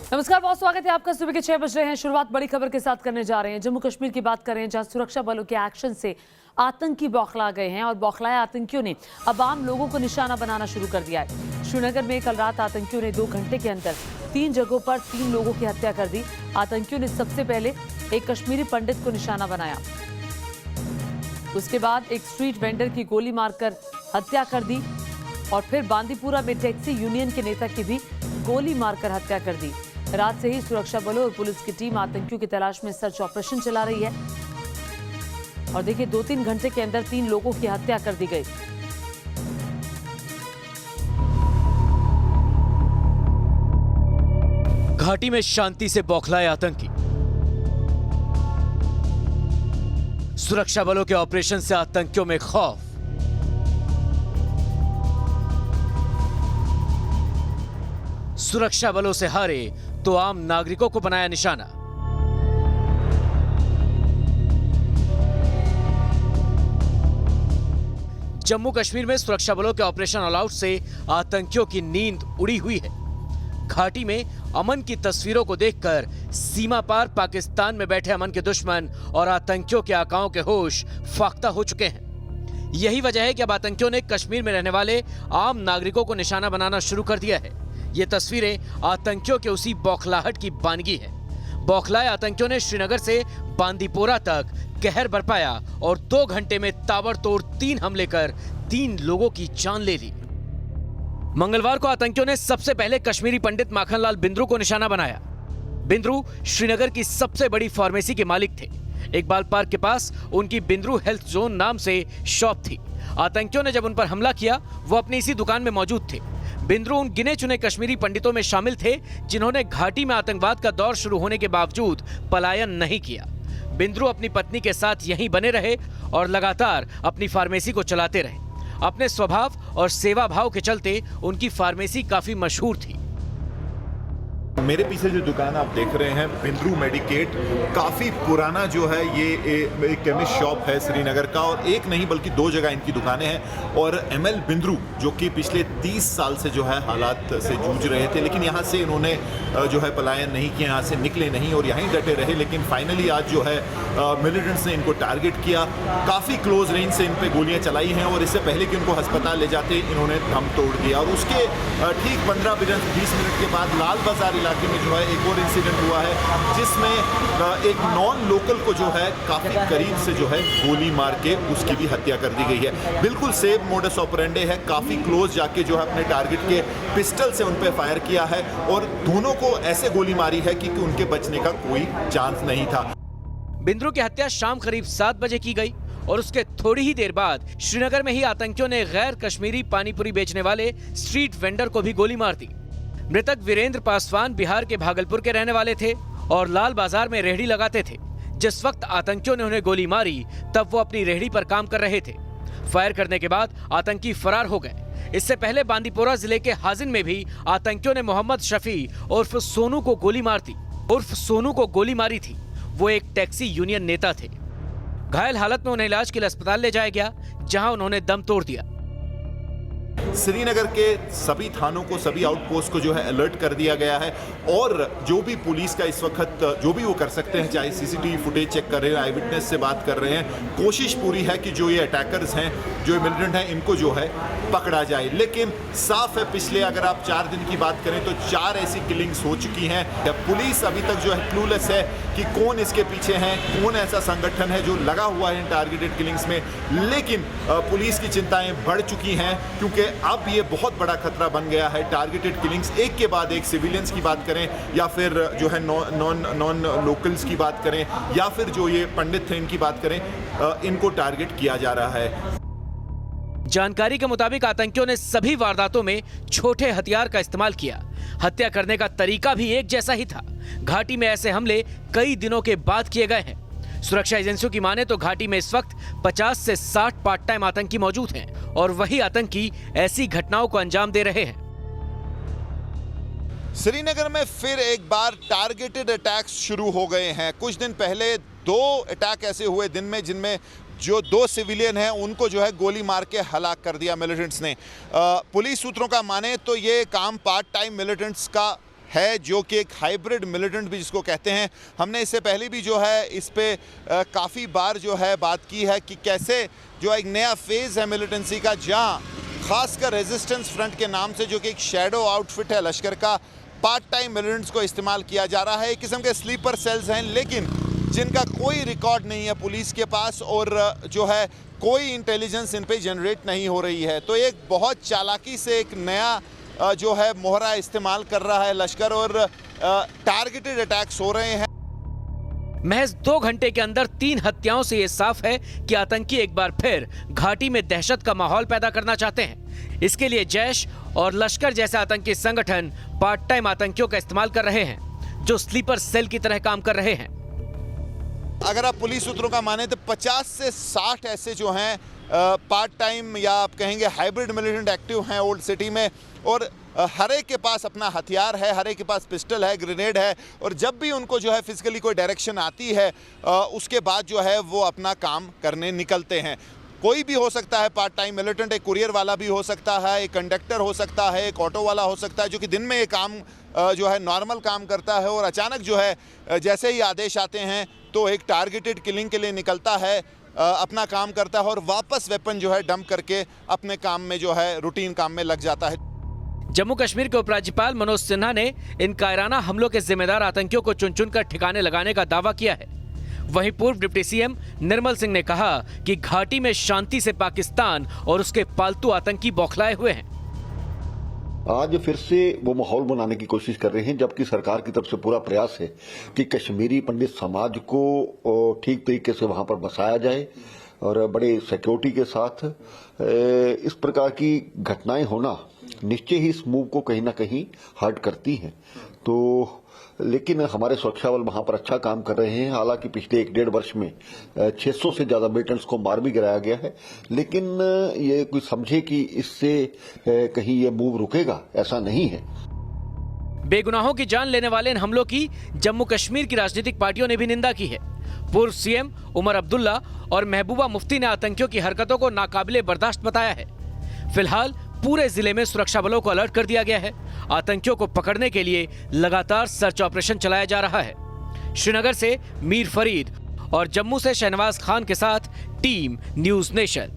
नमस्कार, बहुत स्वागत है आपका। सुबह के 6 बज रहे हैं। शुरुआत बड़ी खबर के साथ करने जा रहे हैं। जम्मू कश्मीर की बात करें, जहां सुरक्षा बलों के एक्शन से आतंकी बौखला गए हैं और बौखलाए आतंकियों ने अब आम लोगों को निशाना बनाना शुरू कर दिया है। श्रीनगर में कल रात आतंकियों ने 2 घंटे के अंदर 3 जगहों पर 3 लोगों की हत्या कर दी। आतंकियों ने सबसे पहले एक कश्मीरी पंडित को निशाना बनाया, उसके बाद एक स्ट्रीट वेंडर की गोली मारकर हत्या कर दी और फिर बांदीपुरा में टैक्सी यूनियन के नेता की भी गोली मारकर हत्या कर दी। रात से ही सुरक्षा बलों और पुलिस की टीम आतंकियों की तलाश में सर्च ऑपरेशन चला रही है और देखिए 2-3 घंटे के अंदर 3 लोगों की हत्या कर दी गई। घाटी में शांति से बौखलाए आतंकी। सुरक्षा बलों के ऑपरेशन से आतंकियों में खौफ। सुरक्षा बलों से हारे तो आम नागरिकों को बनाया निशाना। जम्मू कश्मीर में सुरक्षा बलों के ऑपरेशन ऑल आउट से आतंकियों की नींद उड़ी हुई है। घाटी में अमन की तस्वीरों को देखकर सीमा पार पाकिस्तान में बैठे अमन के दुश्मन और आतंकियों के आकाओं के होश फाख्ता हो चुके हैं। यही वजह है कि अब आतंकियों ने कश्मीर में रहने वाले आम नागरिकों को निशाना बनाना शुरू कर दिया है। ये तस्वीरें आतंकियों के उसी बौखलाहट की बानगी है। बौखलाए आतंकियों ने श्रीनगर से बांदीपोरा तक कहर बरपाया और 2 घंटे में ताबड़तोड़ 3 हमले कर 3 लोगों की जान ले ली। मंगलवार को आतंकियों ने सबसे पहले कश्मीरी पंडित माखनलाल बिंद्रू को निशाना बनाया। बिंद्रू श्रीनगर की सबसे बड़ी फार्मेसी के मालिक थे। इकबाल पार्क के पास उनकी बिंद्रू हेल्थ जोन नाम से शॉप थी। आतंकियों ने जब उन पर हमला किया, वो अपनी इसी दुकान में मौजूद थे। बिंद्रू उन गिने चुने कश्मीरी पंडितों में शामिल थे जिन्होंने घाटी में आतंकवाद का दौर शुरू होने के बावजूद पलायन नहीं किया। बिंद्रू अपनी पत्नी के साथ यहीं बने रहे और लगातार अपनी फार्मेसी को चलाते रहे। अपने स्वभाव और सेवा भाव के चलते उनकी फार्मेसी काफी मशहूर थी। मेरे पीछे जो दुकान आप देख रहे हैं, बिंद्रू मेडिकेट, काफ़ी पुराना जो है ये एक केमिस्ट शॉप है श्रीनगर का, और एक नहीं बल्कि 2 जगह इनकी दुकानें हैं। और एमएल बिंद्रू जो कि पिछले 30 साल से जो है हालात से जूझ रहे थे, लेकिन यहाँ से इन्होंने जो है पलायन नहीं किया, यहाँ से निकले नहीं और यहीं डटे रहे। लेकिन फाइनली आज जो है मिलिटेंट्स ने इनको टारगेट किया, काफ़ी क्लोज रेंज से इन पर गोलियाँ चलाई हैं और इससे पहले कि उनको अस्पताल ले जाते इन्होंने दम तोड़ दिया। और उसके ठीक 15-20 मिनट के बाद लाल बाजार इलाके में जो है एक और इंसिडेंट हुआ है, जिसमें एक नॉन लोकल को जो है काफी करीब से जो है गोली मार के उसकी भी हत्या कर दी गई है। बिल्कुल सेम मोडस ऑपरेंडे है, काफी क्लोज जाके जो है अपने टारगेट के पिस्टल से उन पे फायर किया है और दोनों को ऐसे गोली मारी है कि उनके बचने का कोई चांस नहीं था। बिंद्रू की हत्या शाम करीब 7 बजे की गई और उसके थोड़ी ही देर बाद श्रीनगर में ही आतंकियों ने गैर कश्मीरी पानीपुरी बेचने वाले स्ट्रीट वेंडर को भी गोली मार दी। मृतक वीरेंद्र पासवान बिहार के भागलपुर के रहने वाले थे और लाल बाजार में रेहड़ी लगाते थे। जिस वक्त आतंकियों ने उन्हें गोली मारी, तब वो अपनी रेहड़ी पर काम कर रहे थे। फायर करने के बाद आतंकी फरार हो गए। इससे पहले बांदीपोरा जिले के हाजिन में भी आतंकियों ने मोहम्मद शफी उर्फ सोनू को गोली मारी थी। वो एक टैक्सी यूनियन नेता थे। घायल हालत में उन्हें इलाज के लिए अस्पताल ले जाया गया, जहां उन्होंने दम तोड़ दिया। श्रीनगर के सभी थानों को, सभी आउटपोस्ट को जो है अलर्ट कर दिया गया है और जो भी पुलिस का इस वक्त जो भी वो कर सकते हैं, चाहे सीसीटीवी फुटेज चेक कर रहे हैं, आई विटनेस से बात कर रहे हैं, कोशिश पूरी है कि जो ये अटैकर्स हैं, जो मिलिटेंट हैं, इनको जो है पकड़ा जाए। लेकिन साफ है, पिछले अगर आप 4 दिन की बात करें तो 4 ऐसी किलिंग्स हो चुकी हैं। पुलिस अभी तक जो है क्लूलेस है कि कौन इसके पीछे हैं, कौन ऐसा संगठन है जो लगा हुआ है इन टारगेटेड किलिंग्स में। लेकिन पुलिस की चिंताएं बढ़ चुकी हैं क्योंकि अब ये बहुत बड़ा खतरा बन गया है। टारगेटेड किलिंग्स एक के बाद एक, सिविलियंस की बात करें या फिर जो है नॉन लोकल्स की बात करें या फिर जो ये पंडित थे इनकी बात करें, इनको टारगेट किया जा रहा है। जानकारी के मुताबिक आतंकियों ने सभी वारदातों में छोटे हथियार का इस्तेमाल किया। हत्या करने का तरीका भी एक जैसा ही था। घाटी में ऐसे हमले कई दिनों के बाद किए गए हैं। सुरक्षा एजेंसियों की माने तो घाटी में इस वक्त 50 से 60 पार्ट टाइम आतंकी मौजूद हैं और वही आतंकी ऐसी घटनाओं को अंजाम दे रहे हैं। श्रीनगर में फिर एक बार टारगेटेड अटैक्स शुरू हो गए हैं। कुछ दिन पहले 2 अटैक ऐसे हुए दिन में जिनमें जो 2 सिविलियन हैं उनको जो है गोली मार के हलाक कर दिया मिलिटेंट्स ने। पुलिस सूत्रों का माने तो ये काम पार्ट टाइम मिलिटेंट्स का है, जो कि एक हाइब्रिड मिलिटेंट भी जिसको कहते हैं। हमने इससे पहले भी जो है इस पे काफ़ी बार जो है बात की है कि कैसे जो एक नया फेज़ है मिलिटेंसी का, जहाँ खासकर रेजिस्टेंस फ्रंट के नाम से जो कि एक शैडो आउटफिट है लश्कर का, पार्ट टाइम मिलिटेंट्स को इस्तेमाल किया जा रहा है। एक किस्म के स्लीपर सेल्स हैं, लेकिन जिनका कोई रिकॉर्ड नहीं है पुलिस के पास और जो है कोई इंटेलिजेंस इन पे जनरेट नहीं हो रही है। तो एक बहुत चालाकी से एक नया जो है मोहरा इस्तेमाल कर रहा है लश्कर और टारगेटेड अटैक्स हो रहे हैं। महज 2 घंटे के अंदर 3 हत्याओं से यह साफ है कि आतंकी एक बार फिर घाटी में दहशत का माहौल पैदा करना चाहते हैं। इसके लिए जैश और लश्कर जैसे आतंकी संगठन पार्ट टाइम आतंकियों का इस्तेमाल कर रहे हैं, जो स्लीपर सेल की तरह काम कर रहे हैं। अगर आप पुलिस सूत्रों का माने तो 50 से 60 ऐसे जो हैं पार्ट टाइम या आप कहेंगे हाइब्रिड मिलिटेंट एक्टिव हैं ओल्ड सिटी में, और हर एक के पास अपना हथियार है, हर एक के पास पिस्टल है, ग्रेनेड है, और जब भी उनको जो है फिजिकली कोई डायरेक्शन आती है उसके बाद जो है वो अपना काम करने निकलते हैं। कोई भी हो सकता है पार्ट टाइम मिलिटेंट, एक कुरियर वाला भी हो सकता है, एक कंडक्टर हो सकता है, एक ऑटो वाला हो सकता है, जो कि दिन में ये काम जो है नॉर्मल काम करता है और अचानक जो है जैसे ही आदेश आते हैं तो एक टारगेटेड किलिंग के लिए निकलता है, अपना काम करता है और वापस वेपन जो है डंप करके अपने काम में जो है रूटीन काम में लग जाता है। जम्मू कश्मीर के उपराज्यपाल मनोज सिन्हा ने इन कायराना हमलों के जिम्मेदार आतंकियों को चुन चुन कर ठिकाने लगाने का दावा किया है। वहीं पूर्व डिप्टी सीएम निर्मल सिंह ने कहा कि घाटी में शांति से पाकिस्तान और उसके पालतू आतंकी बौखलाए हुए हैं। आज फिर से वो माहौल बनाने की कोशिश कर रहे हैं, जबकि सरकार की तरफ से पूरा प्रयास है कि कश्मीरी पंडित समाज को ठीक तरीके से वहां पर बसाया जाए और बड़े सिक्योरिटी के साथ। इस प्रकार की घटनाएं होना निश्चय ही इस मूव को कहीं ना कहीं हर्ट करती हैं। तो लेकिन हमारे सुरक्षा बल वहां पर अच्छा काम कर रहे हैं। हालांकि पिछले 1-1.5 वर्ष में 600 से ज्यादा मिलिटेंट्स को मार भी गिराया गया है, लेकिन ये कोई समझे कि इससे कहीं ये मूव रुकेगा, ऐसा नहीं है। बेगुनाहों की जान लेने वाले इन हमलों की जम्मू कश्मीर की राजनीतिक पार्टियों ने भी निंदा की है। पूर्व सीएम उमर अब्दुल्ला और महबूबा मुफ्ती ने आतंकियों की हरकतों को नाकाबिले बर्दाश्त बताया है। फिलहाल पूरे जिले में सुरक्षा बलों को अलर्ट कर दिया गया है। आतंकियों को पकड़ने के लिए लगातार सर्च ऑपरेशन चलाया जा रहा है। श्रीनगर से मीर फरीद और जम्मू से शहनवाज खान के साथ टीम न्यूज़ नेशन।